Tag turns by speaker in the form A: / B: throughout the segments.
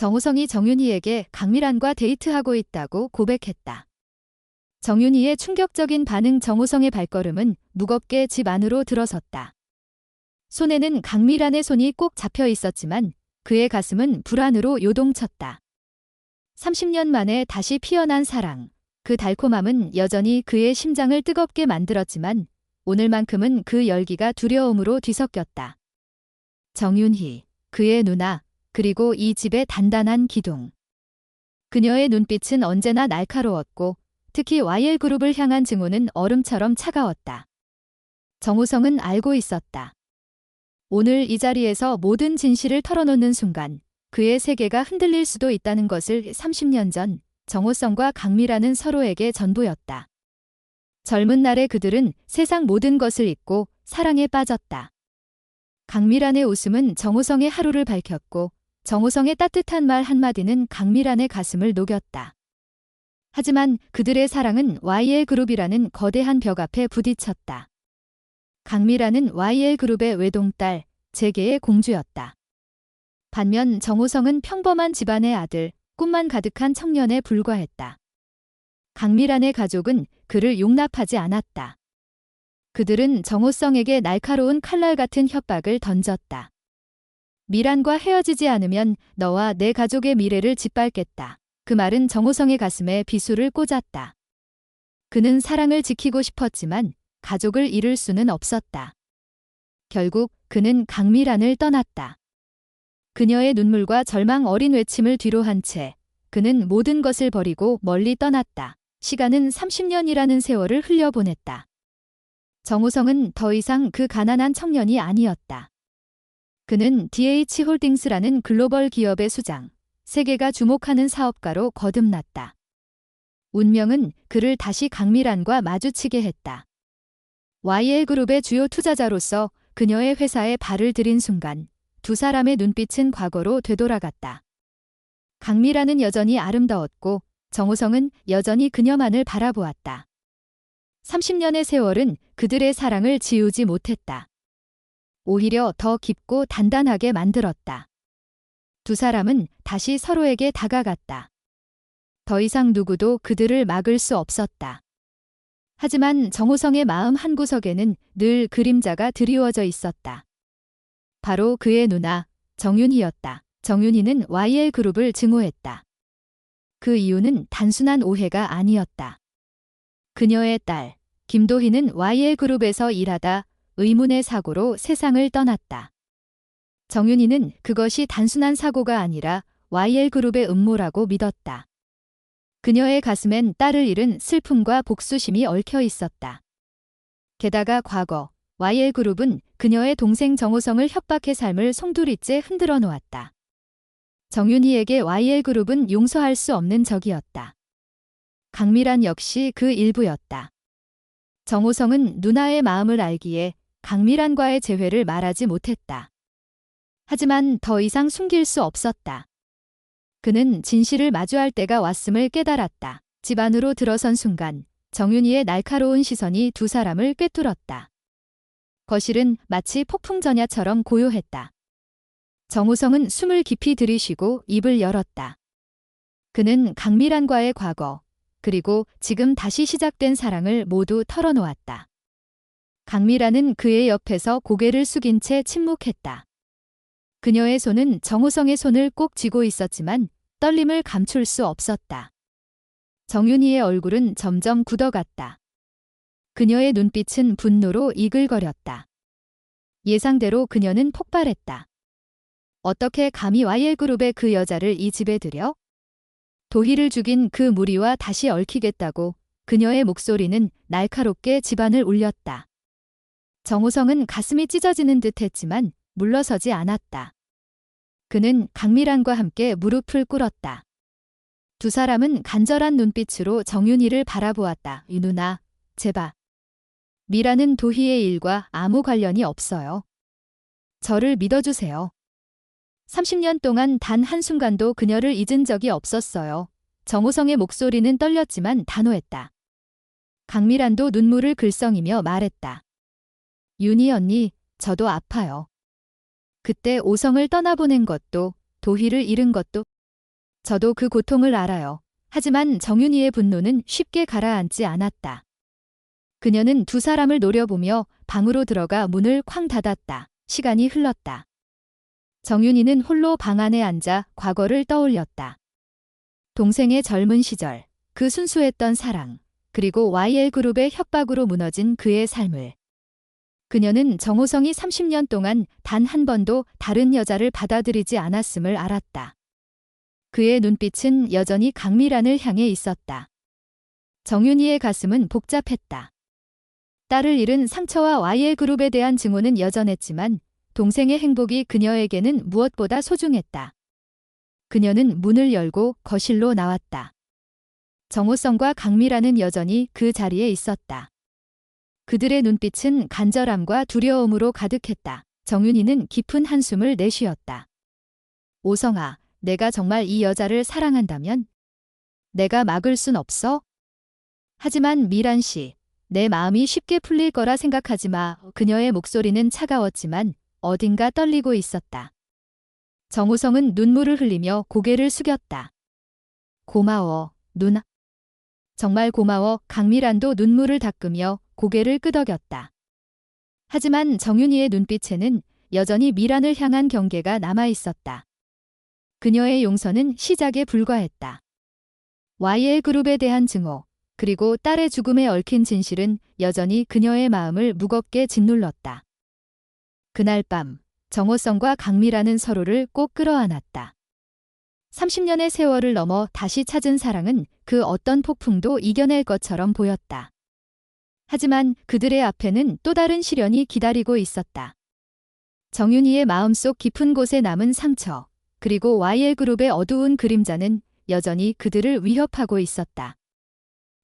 A: 정우성이 정윤희에게 강미란과 데이트하고 있다고 고백했다. 정윤희의 충격적인 반응. 정우성의 발걸음은 무겁게 집 안으로 들어섰다. 손에는 강미란의 손이 꼭 잡혀 있었지만 그의 가슴은 불안으로 요동쳤다. 30년 만에 다시 피어난 사랑. 그 달콤함은 여전히 그의 심장을 뜨겁게 만들었지만 오늘만큼은 그 열기가 두려움으로 뒤섞였다. 정윤희, 그의 누나, 그리고 이 집의 단단한 기둥. 그녀의 눈빛은 언제나 날카로웠고 특히 YL그룹을 향한 증오는 얼음처럼 차가웠다. 정우성은 알고 있었다. 오늘 이 자리에서 모든 진실을 털어놓는 순간 그의 세계가 흔들릴 수도 있다는 것을. 30년 전 정우성과 강미란은 서로에게 전부였다. 젊은 날의 그들은 세상 모든 것을 잊고 사랑에 빠졌다. 강미란의 웃음은 정우성의 하루를 밝혔고 정우성의 따뜻한 말 한마디는 강미란의 가슴을 녹였다. 하지만 그들의 사랑은 YL그룹이라는 거대한 벽 앞에 부딪혔다. 강미란은 YL그룹의 외동딸, 재계의 공주였다. 반면 정우성은 평범한 집안의 아들, 꿈만 가득한 청년에 불과했다. 강미란의 가족은 그를 용납하지 않았다. 그들은 정우성에게 날카로운 칼날 같은 협박을 던졌다. 미란과 헤어지지 않으면 너와 내 가족의 미래를 짓밟겠다. 그 말은 정우성의 가슴에 비수를 꽂았다. 그는 사랑을 지키고 싶었지만 가족을 잃을 수는 없었다. 결국 그는 강미란을 떠났다. 그녀의 눈물과 절망 어린 외침을 뒤로 한 채 그는 모든 것을 버리고 멀리 떠났다. 시간은 30년이라는 세월을 흘려보냈다. 정우성은 더 이상 그 가난한 청년이 아니었다. 그는 DH홀딩스라는 글로벌 기업의 수장, 세계가 주목하는 사업가로 거듭났다. 운명은 그를 다시 강미란과 마주치게 했다. YL그룹의 주요 투자자로서 그녀의 회사에 발을 들인 순간 두 사람의 눈빛은 과거로 되돌아갔다. 강미란은 여전히 아름다웠고 정우성은 여전히 그녀만을 바라보았다. 30년의 세월은 그들의 사랑을 지우지 못했다. 오히려 더 깊고 단단하게 만들었다. 두 사람은 다시 서로에게 다가갔다. 더 이상 누구도 그들을 막을 수 없었다. 하지만 정우성의 마음 한구석에는 늘 그림자가 드리워져 있었다. 바로 그의 누나, 정윤희였다. 정윤희는 YL그룹을 증오했다. 그 이유는 단순한 오해가 아니었다. 그녀의 딸, 김도희는 YL그룹에서 일하다 의문의 사고로 세상을 떠났다. 정윤희는 그것이 단순한 사고가 아니라 YL그룹의 음모라고 믿었다. 그녀의 가슴엔 딸을 잃은 슬픔과 복수심이 얽혀 있었다. 게다가 과거 YL그룹은 그녀의 동생 정우성을 협박해 삶을 송두리째 흔들어 놓았다. 정윤희에게 YL그룹은 용서할 수 없는 적이었다. 강미란 역시 그 일부였다. 정우성은 누나의 마음을 알기에 강미란과의 재회를 말하지 못했다. 하지만 더 이상 숨길 수 없었다. 그는 진실을 마주할 때가 왔음을 깨달았다. 집 안으로 들어선 순간 정윤희의 날카로운 시선이 두 사람을 꿰뚫었다. 거실은 마치 폭풍전야처럼 고요했다. 정우성은 숨을 깊이 들이쉬고 입을 열었다. 그는 강미란과의 과거, 그리고 지금 다시 시작된 사랑을 모두 털어놓았다. 강미란은 그의 옆에서 고개를 숙인 채 침묵했다. 그녀의 손은 정우성의 손을 꼭 쥐고 있었지만 떨림을 감출 수 없었다. 정윤희의 얼굴은 점점 굳어갔다. 그녀의 눈빛은 분노로 이글거렸다. 예상대로 그녀는 폭발했다. 어떻게 감히 YL그룹의 그 여자를 이 집에 들여? 도희를 죽인 그 무리와 다시 얽히겠다고. 그녀의 목소리는 날카롭게 집안을 울렸다. 정우성은 가슴이 찢어지는 듯 했지만 물러서지 않았다. 그는 강미란과 함께 무릎을 꿇었다. 두 사람은 간절한 눈빛으로 정윤희를 바라보았다. 이 누나, 제발. 미라는 도희의 일과 아무 관련이 없어요. 저를 믿어주세요. 30년 동안 단 한순간도 그녀를 잊은 적이 없었어요. 정우성의 목소리는 떨렸지만 단호했다. 강미란도 눈물을 글썽이며 말했다. 윤희 언니, 저도 아파요. 그때 오성을 떠나보낸 것도, 도희를 잃은 것도 저도 그 고통을 알아요. 하지만 정윤희의 분노는 쉽게 가라앉지 않았다. 그녀는 두 사람을 노려보며 방으로 들어가 문을 쾅 닫았다. 시간이 흘렀다. 정윤희는 홀로 방 안에 앉아 과거를 떠올렸다. 동생의 젊은 시절, 그 순수했던 사랑, 그리고 YL그룹의 협박으로 무너진 그의 삶을. 그녀는 정호성이 30년 동안 단 한 번도 다른 여자를 받아들이지 않았음을 알았다. 그의 눈빛은 여전히 강미란을 향해 있었다. 정윤희의 가슴은 복잡했다. 딸을 잃은 상처와 YL그룹에 대한 증오는 여전했지만 동생의 행복이 그녀에게는 무엇보다 소중했다. 그녀는 문을 열고 거실로 나왔다. 정호성과 강미란은 여전히 그 자리에 있었다. 그들의 눈빛은 간절함과 두려움으로 가득했다. 정윤희는 깊은 한숨을 내쉬었다. 오성아, 내가 정말 이 여자를 사랑한다면 내가 막을 순 없어? 하지만 미란 씨, 내 마음이 쉽게 풀릴 거라 생각하지 마. 그녀의 목소리는 차가웠지만 어딘가 떨리고 있었다. 정호성은 눈물을 흘리며 고개를 숙였다. 고마워, 누나. 정말 고마워. 강미란도 눈물을 닦으며 고개를 끄덕였다. 하지만 정윤희의 눈빛에는 여전히 미란을 향한 경계가 남아 있었다. 그녀의 용서는 시작에 불과했다. YL그룹에 대한 증오, 그리고 딸의 죽음에 얽힌 진실은 여전히 그녀의 마음을 무겁게 짓눌렀다. 그날 밤, 정호성과 강미란은 서로를 꼭 끌어안았다. 30년의 세월을 넘어 다시 찾은 사랑은 그 어떤 폭풍도 이겨낼 것처럼 보였다. 하지만 그들의 앞에는 또 다른 시련이 기다리고 있었다. 정윤희의 마음속 깊은 곳에 남은 상처, 그리고 YL그룹의 어두운 그림자는 여전히 그들을 위협하고 있었다.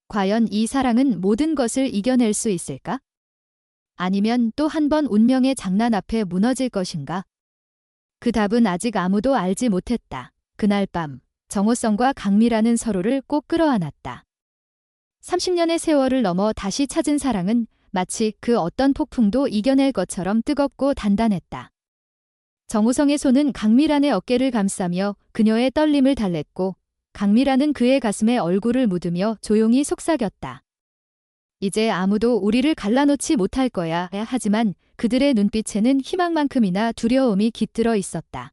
A: 과연 이 사랑은 모든 것을 이겨낼 수 있을까? 아니면 또 한 번 운명의 장난 앞에 무너질 것인가? 그 답은 아직 아무도 알지 못했다. 그날 밤, 정호성과 강미란은 서로를 꼭 끌어안았다. 30년의 세월을 넘어 다시 찾은 사랑은 마치 그 어떤 폭풍도 이겨낼 것처럼 뜨겁고 단단했다. 정호성의 손은 강미란의 어깨를 감싸며 그녀의 떨림을 달랬고, 강미란은 그의 가슴에 얼굴을 묻으며 조용히 속삭였다. 이제 아무도 우리를 갈라놓지 못할 거야. 하지만 그들의 눈빛에는 희망만큼이나 두려움이 깃들어 있었다.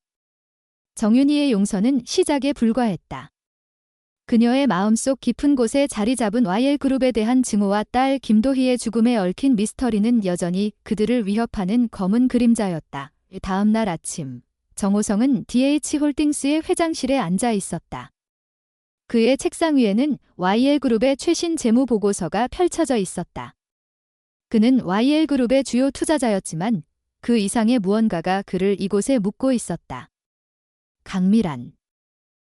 A: 정윤희의 용서는 시작에 불과했다. 그녀의 마음속 깊은 곳에 자리 잡은 YL그룹에 대한 증오와 딸 김도희의 죽음에 얽힌 미스터리는 여전히 그들을 위협하는 검은 그림자였다. 다음 날 아침, 정호성은 DH홀딩스의 회장실에 앉아 있었다. 그의 책상 위에는 YL그룹의 최신 재무 보고서가 펼쳐져 있었다. 그는 YL그룹의 주요 투자자였지만 그 이상의 무언가가 그를 이곳에 묶고 있었다. 강미란.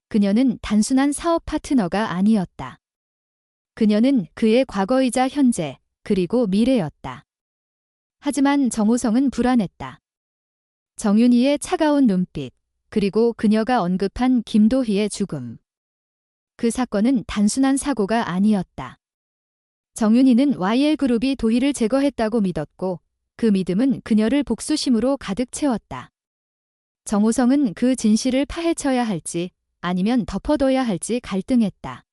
A: 그녀는 단순한 사업 파트너가 아니었다. 그녀는 그의 과거이자 현재, 그리고 미래였다. 하지만 정호성은 불안했다. 정윤희의 차가운 눈빛, 그리고 그녀가 언급한 김도희의 죽음. 그 사건은 단순한 사고가 아니었다. 정윤희는 YL그룹이 도희를 제거했다고 믿었고, 그 믿음은 그녀를 복수심으로 가득 채웠다. 정호성은 그 진실을 파헤쳐야 할지 아니면 덮어둬야 할지 갈등했다.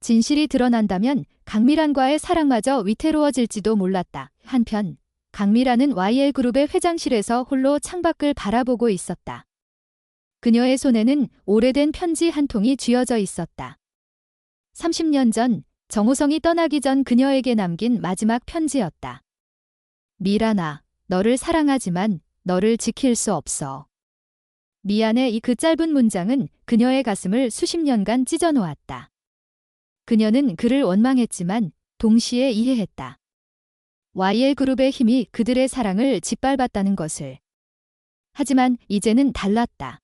A: 진실이 드러난다면 강미란과의 사랑마저 위태로워질지도 몰랐다. 한편 강미란은 YL그룹의 회장실에서 홀로 창밖을 바라보고 있었다. 그녀의 손에는 오래된 편지 한 통이 쥐어져 있었다. 30년 전 정호성이 떠나기 전 그녀에게 남긴 마지막 편지였다. 미란아, 너를 사랑하지만 너를 지킬 수 없어. 미안해. 이 그 짧은 문장은 그녀의 가슴을 수십 년간 찢어놓았다. 그녀는 그를 원망했지만 동시에 이해했다. YL그룹의 힘이 그들의 사랑을 짓밟았다는 것을. 하지만 이제는 달랐다.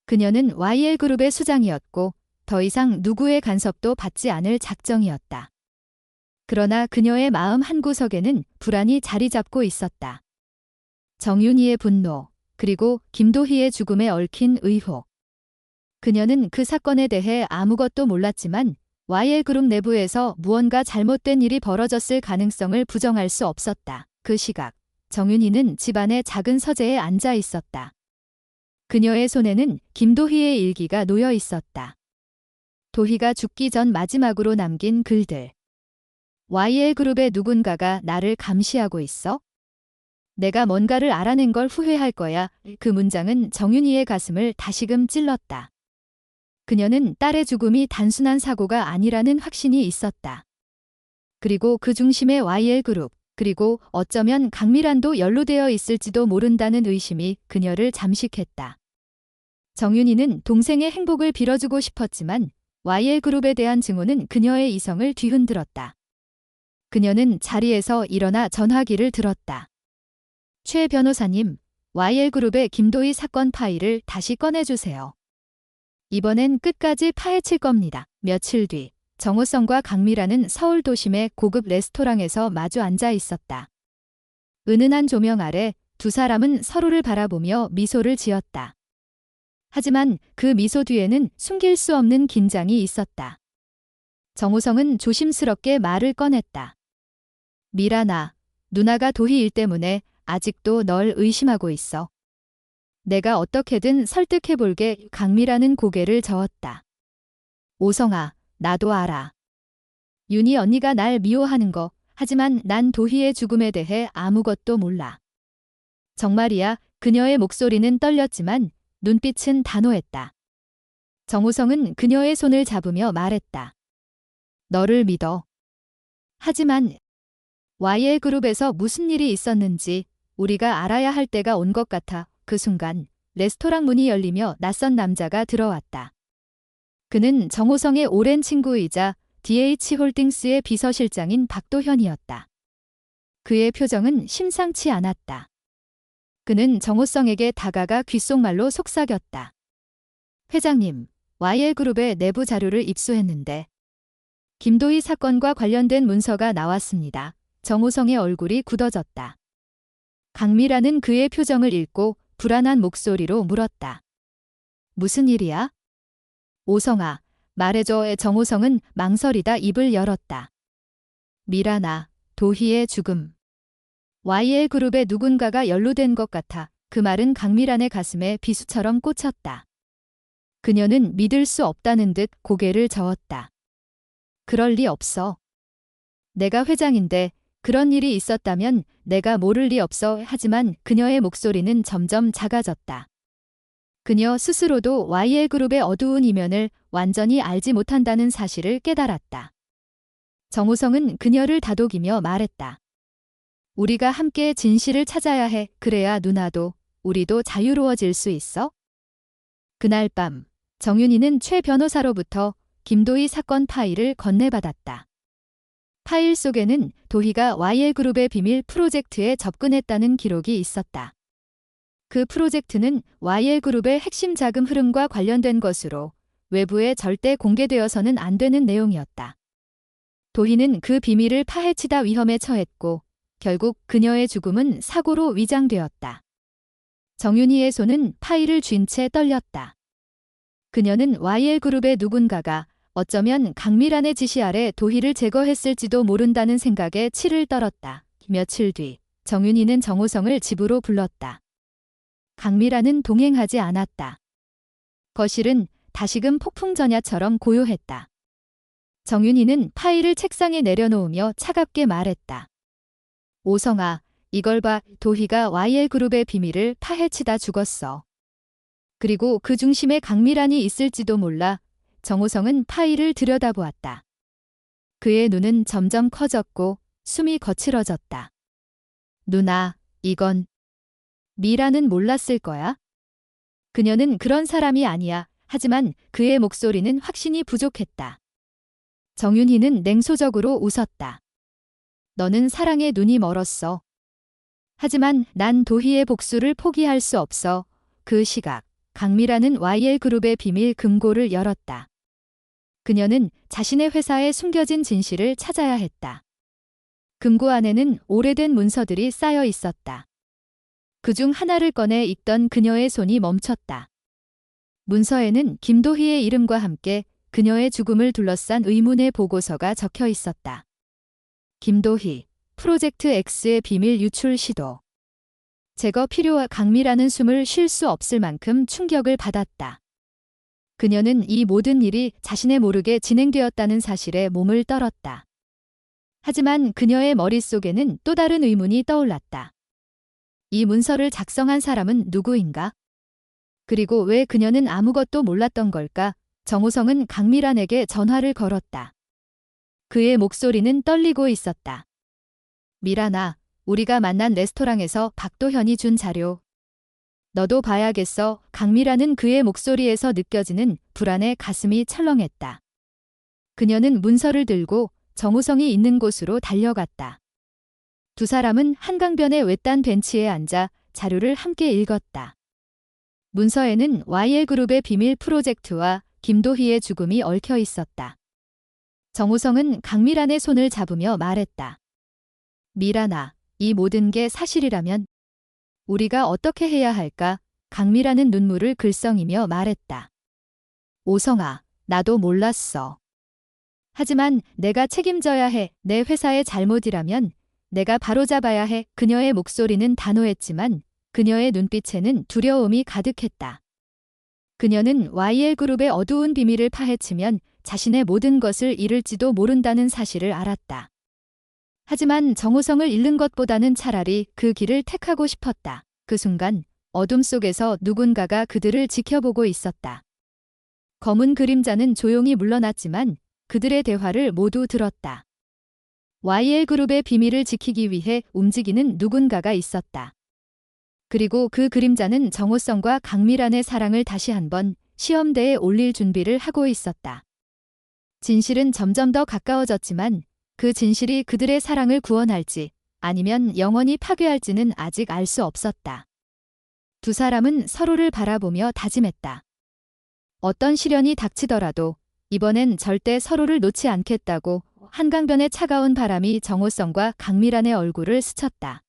A: 그녀는 YL그룹의 수장이었고 더 이상 누구의 간섭도 받지 않을 작정이었다. 그러나 그녀의 마음 한구석에는 불안이 자리 잡고 있었다. 정윤희의 분노, 그리고 김도희의 죽음에 얽힌 의혹. 그녀는 그 사건에 대해 아무것도 몰랐지만 YL그룹 내부에서 무언가 잘못된 일이 벌어졌을 가능성을 부정할 수 없었다. 그 시각, 정윤희는 집안의 작은 서재에 앉아 있었다. 그녀의 손에는 김도희의 일기가 놓여 있었다. 도희가 죽기 전 마지막으로 남긴 글들. YL그룹의 누군가가 나를 감시하고 있어? 내가 뭔가를 알아낸 걸 후회할 거야. 그 문장은 정윤희의 가슴을 다시금 찔렀다. 그녀는 딸의 죽음이 단순한 사고가 아니라는 확신이 있었다. 그리고 그 중심에 YL그룹, 그리고 어쩌면 강미란도 연루되어 있을지도 모른다는 의심이 그녀를 잠식했다. 정윤희는 동생의 행복을 빌어주고 싶었지만 YL그룹에 대한 증오는 그녀의 이성을 뒤흔들었다. 그녀는 자리에서 일어나 전화기를 들었다. 최 변호사님, YL그룹의 김도희 사건 파일을 다시 꺼내주세요. 이번엔 끝까지 파헤칠 겁니다. 며칠 뒤 정호성과 강미라는 서울 도심의 고급 레스토랑에서 마주 앉아 있었다. 은은한 조명 아래 두 사람은 서로를 바라보며 미소를 지었다. 하지만 그 미소 뒤에는 숨길 수 없는 긴장이 있었다. 정호성은 조심스럽게 말을 꺼냈다. 미란아, 누나가 도희 일 때문에 아직도 널 의심하고 있어. 내가 어떻게든 설득해볼게. 강미라는 고개를 저었다. 오성아, 나도 알아. 윤희 언니가 날 미워하는 거, 하지만 난 도희의 죽음에 대해 아무것도 몰라. 정말이야. 그녀의 목소리는 떨렸지만 눈빛은 단호했다. 정호성은 그녀의 손을 잡으며 말했다. 너를 믿어. 하지만 YL그룹에서 무슨 일이 있었는지 우리가 알아야 할 때가 온 것 같아. 그 순간 레스토랑 문이 열리며 낯선 남자가 들어왔다. 그는 정호성의 오랜 친구이자 DH홀딩스의 비서실장인 박도현이었다. 그의 표정은 심상치 않았다. 그는 정호성에게 다가가 귓속말로 속삭였다. 회장님, YL그룹의 내부 자료를 입수했는데 김도희 사건과 관련된 문서가 나왔습니다. 정호성의 얼굴이 굳어졌다. 강미라는 그의 표정을 읽고 불안한 목소리로 물었다. 무슨 일이야? 오성아, 말해줘. 정호성은 망설이다 입을 열었다. 미란아, 도희의 죽음. YL그룹의 누군가가 연루된 것 같아. 그 말은 강미란의 가슴에 비수처럼 꽂혔다. 그녀는 믿을 수 없다는 듯 고개를 저었다. 그럴 리 없어. 내가 회장인데 그런 일이 있었다면 내가 모를 리 없어. 하지만 그녀의 목소리는 점점 작아졌다. 그녀 스스로도 YL그룹의 어두운 이면을 완전히 알지 못한다는 사실을 깨달았다. 정호성은 그녀를 다독이며 말했다. 우리가 함께 진실을 찾아야 해. 그래야 누나도 우리도 자유로워질 수 있어. 그날 밤 정윤희는 최 변호사로부터 김도희 사건 파일을 건네받았다. 파일 속에는 도희가 YL그룹의 비밀 프로젝트에 접근했다는 기록이 있었다. 그 프로젝트는 YL그룹의 핵심 자금 흐름과 관련된 것으로 외부에 절대 공개되어서는 안 되는 내용이었다. 도희는 그 비밀을 파헤치다 위험에 처했고 결국 그녀의 죽음은 사고로 위장되었다. 정윤희의 손은 파일을 쥔 채 떨렸다. 그녀는 YL그룹의 누군가가 어쩌면 강미란의 지시 아래 도희를 제거했을지도 모른다는 생각에 치를 떨었다. 며칠 뒤 정윤희는 정호성을 집으로 불렀다. 강미란은 동행하지 않았다. 거실은 다시금 폭풍전야처럼 고요했다. 정윤희는 파일을 책상에 내려놓으며 차갑게 말했다. 오성아, 이걸 봐. 도희가 YL그룹의 비밀을 파헤치다 죽었어. 그리고 그 중심에 강미란이 있을지도 몰라. 정호성은 파일을 들여다보았다. 그의 눈은 점점 커졌고 숨이 거칠어졌다. 누나, 이건 미라는 몰랐을 거야? 그녀는 그런 사람이 아니야. 하지만 그의 목소리는 확신이 부족했다. 정윤희는 냉소적으로 웃었다. 너는 사랑에 눈이 멀었어. 하지만 난 도희의 복수를 포기할 수 없어. 그 시각, 강미라는 YL그룹의 비밀 금고를 열었다. 그녀는 자신의 회사에 숨겨진 진실을 찾아야 했다. 금고 안에는 오래된 문서들이 쌓여 있었다. 그중 하나를 꺼내 읽던 그녀의 손이 멈췄다. 문서에는 김도희의 이름과 함께 그녀의 죽음을 둘러싼 의문의 보고서가 적혀 있었다. 김도희, 프로젝트 X의 비밀 유출 시도. 제거 필요와 강미라는 숨을 쉴 수 없을 만큼 충격을 받았다. 그녀는 이 모든 일이 자신의 모르게 진행되었다는 사실에 몸을 떨었다. 하지만 그녀의 머릿속에는 또 다른 의문이 떠올랐다. 이 문서를 작성한 사람은 누구인가? 그리고 왜 그녀는 아무것도 몰랐던 걸까? 정호성은 강미란에게 전화를 걸었다. 그의 목소리는 떨리고 있었다. 미란아, 우리가 만난 레스토랑에서 박도현이 준 자료. 너도 봐야겠어. 강미란은 그의 목소리에서 느껴지는 불안에 가슴이 철렁했다. 그녀는 문서를 들고 정호성이 있는 곳으로 달려갔다. 두 사람은 한강변의 외딴 벤치에 앉아 자료를 함께 읽었다. 문서에는 YL그룹의 비밀 프로젝트와 김도희의 죽음이 얽혀 있었다. 정호성은 강미란의 손을 잡으며 말했다. 미란아, 이 모든 게 사실이라면 우리가 어떻게 해야 할까? 강미란은 눈물을 글썽이며 말했다. 오성아, 나도 몰랐어. 하지만 내가 책임져야 해. 내 회사의 잘못이라면 내가 바로잡아야 해. 그녀의 목소리는 단호했지만 그녀의 눈빛에는 두려움이 가득했다. 그녀는 YL그룹의 어두운 비밀을 파헤치면 자신의 모든 것을 잃을지도 모른다는 사실을 알았다. 하지만 정호성을 잃는 것보다는 차라리 그 길을 택하고 싶었다. 그 순간 어둠 속에서 누군가가 그들을 지켜보고 있었다. 검은 그림자는 조용히 물러났지만 그들의 대화를 모두 들었다. YL그룹의 비밀을 지키기 위해 움직이는 누군가가 있었다. 그리고 그 그림자는 정호성과 강미란의 사랑을 다시 한번 시험대에 올릴 준비를 하고 있었다. 진실은 점점 더 가까워졌지만 그 진실이 그들의 사랑을 구원할지 아니면 영원히 파괴할지는 아직 알 수 없었다. 두 사람은 서로를 바라보며 다짐했다. 어떤 시련이 닥치더라도 이번엔 절대 서로를 놓지 않겠다고. 한강변의 차가운 바람이 정호성과 강미란의 얼굴을 스쳤다.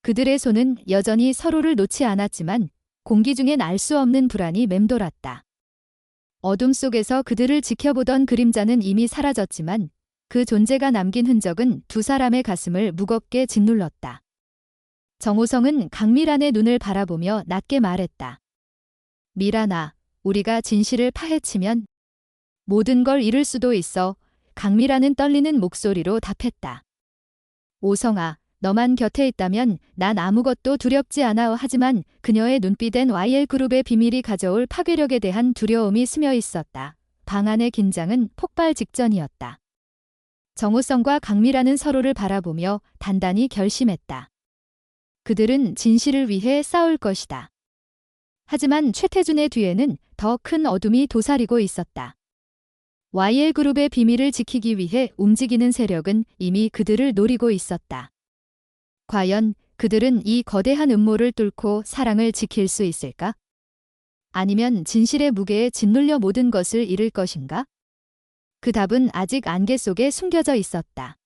A: 그들의 손은 여전히 서로를 놓지 않았지만 공기 중엔 알 수 없는 불안이 맴돌았다. 어둠 속에서 그들을 지켜보던 그림자는 이미 사라졌지만 그 존재가 남긴 흔적은 두 사람의 가슴을 무겁게 짓눌렀다. 정호성은 강미란의 눈을 바라보며 낮게 말했다. 미란아, 우리가 진실을 파헤치면 모든 걸 잃을 수도 있어. 강미란은 떨리는 목소리로 답했다. 오성아, 너만 곁에 있다면 난 아무것도 두렵지 않아. 하지만 그녀의 눈빛엔 YL그룹의 비밀이 가져올 파괴력에 대한 두려움이 스며 있었다. 방 안의 긴장은 폭발 직전이었다. 정호성과 강미란은 서로를 바라보며 단단히 결심했다. 그들은 진실을 위해 싸울 것이다. 하지만 최태준의 뒤에는 더 큰 어둠이 도사리고 있었다. YL그룹의 비밀을 지키기 위해 움직이는 세력은 이미 그들을 노리고 있었다. 과연 그들은 이 거대한 음모를 뚫고 사랑을 지킬 수 있을까? 아니면 진실의 무게에 짓눌려 모든 것을 잃을 것인가? 그 답은 아직 안개 속에 숨겨져 있었다.